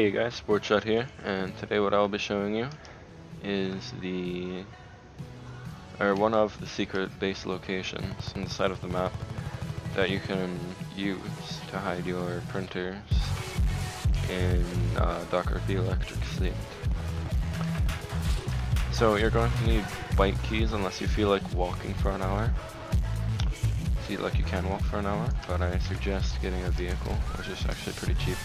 Hey guys, Sportshot here, and today what I'll be showing you is one of the secret base locations on the side of the map that you can use to hide your printers in DarkRP Electric State. So you're going to need bike keys unless you feel like walking for an hour. See, like you can walk for an hour, but I suggest getting a vehicle, which is actually pretty cheap.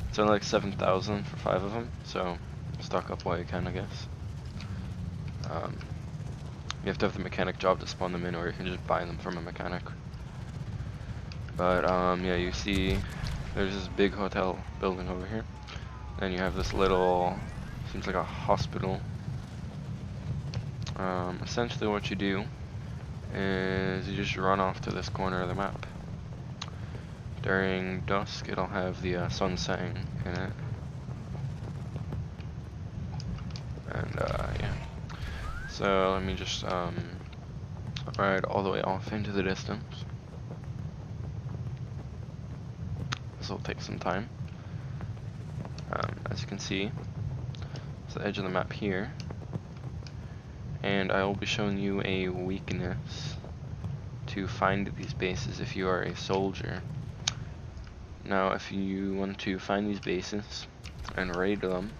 It's only like 7,000 for 5 of them, so stock up while you can, I guess. You have to have the mechanic job to spawn them in, or you can just buy them from a mechanic. But yeah, you see there's this big hotel building over here. Then you have this little, seems like a hospital. Essentially what you do is you just run off to this corner of the map. During dusk, it'll have the sun setting in it. And yeah. So let me just ride all the way off into the distance. This will take some time. As you can see, it's the edge of the map here. And I will be showing you a weakness to find these bases if you are a soldier. Now, if you want to find these bases and raid them,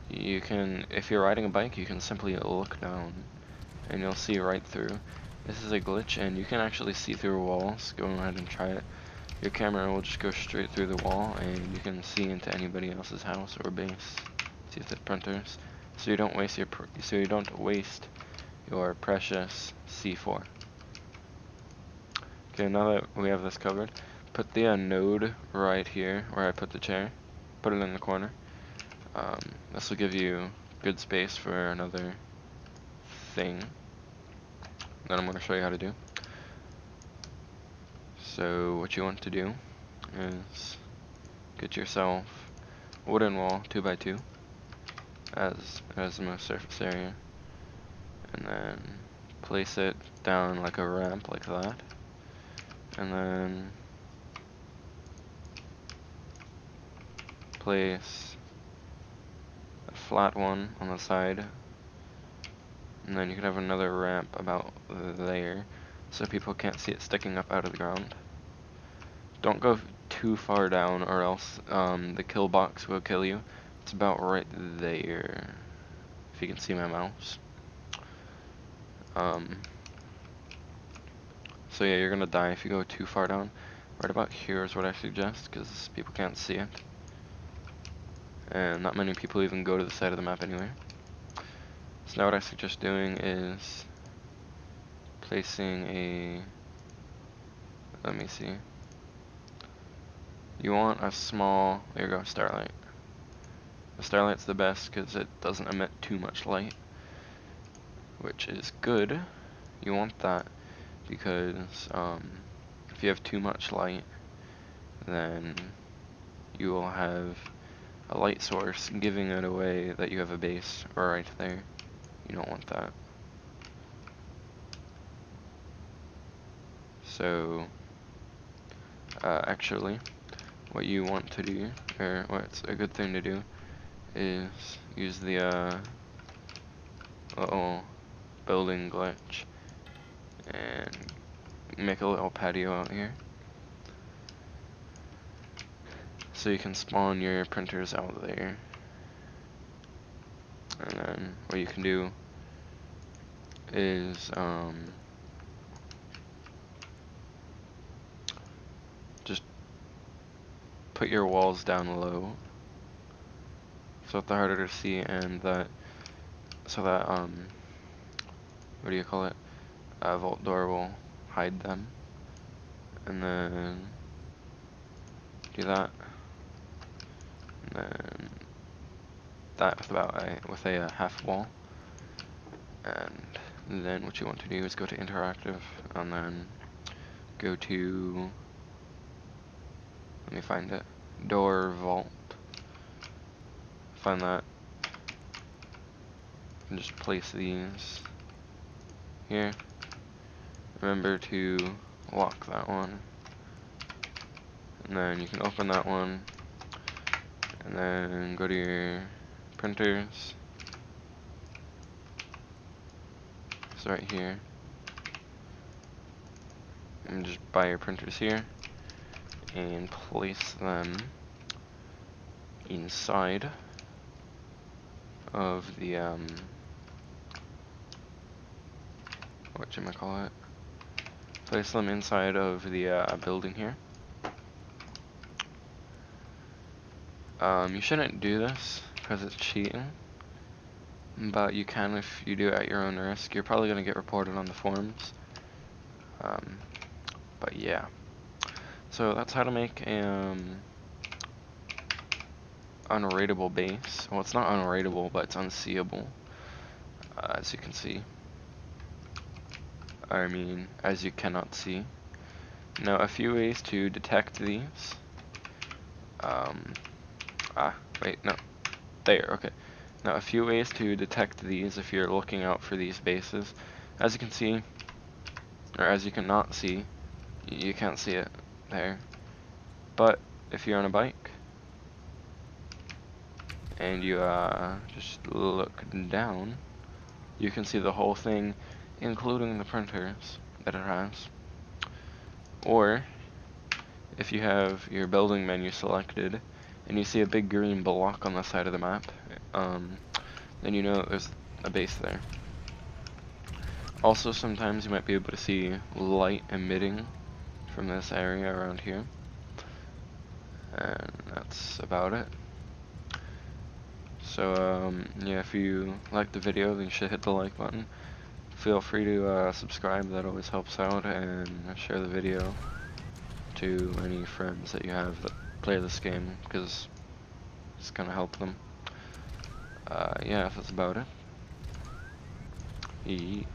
you can, if you're riding a bike, you can simply look down and you'll see right through. This is a glitch and you can actually see through walls. Go ahead and try it. Your camera will just go straight through the wall and you can see into anybody else's house or base. See if there's printers. So you don't waste your precious C4. Okay, now that we have this covered, put the node right here where I put the chair. Put it in the corner. This will give you good space for another thing that I'm going to show you how to do. So what you want to do is get yourself a wooden wall 2x2 as the most surface area, and then place it down like a ramp like that, and then place a flat one on the side, and then you can have another ramp about there so people can't see it sticking up out of the ground. Don't go too far down or else the kill box will kill you. It's about right there, if you can see my mouse. So yeah, you're gonna die if you go too far down. Right about here is what I suggest, because people can't see it. And not many people even go to the side of the map anyway. So now what I suggest doing is placing a, let me see. You want a small, there you go, starlight. The starlight's the best because it doesn't emit too much light, which is good. You want that because if you have too much light, then you will have a light source giving it away that you have a base right there. You don't want that. So actually what you want to do, or what's a good thing to do, is use the little building glitch and make a little patio out here so you can spawn your printers out there. And then what you can do is just put your walls down low so they're harder to see, and that so that what do you call it? A vault door will hide them. And then do that. And then that with a half wall. And then what you want to do is go to interactive and then go to, let me find it, door vault. Find that and just place these here. Remember to lock that one, and then you can open that one, and then go to your printers. It's right here. And just buy your printers here and place them inside of the whatchamacallit, place them inside of the building here. You shouldn't do this because it's cheating, but you can if you do it at your own risk. You're probably going to get reported on the forums, but yeah. So that's how to make a unraidable base. Well, it's not unraidable, but it's unseeable, as you can see. I mean, as you cannot see. Now, a few ways to detect these. Wait, no. There, okay. Now, a few ways to detect these if you're looking out for these bases. As you can see, or as you cannot see, you can't see it there. But if you're on a bike, and you just look down, you can see the whole thing, including the printers that it has. Or, if you have your building menu selected, and you see a big green block on the side of the map, then you know that there's a base there. Also, sometimes you might be able to see light emitting from this area around here. And that's about it. So, yeah, if you liked the video, then you should hit the like button. Feel free to subscribe, that always helps out, and share the video to any friends that you have that play this game, because it's gonna help them. Yeah, that's about it. Yeet.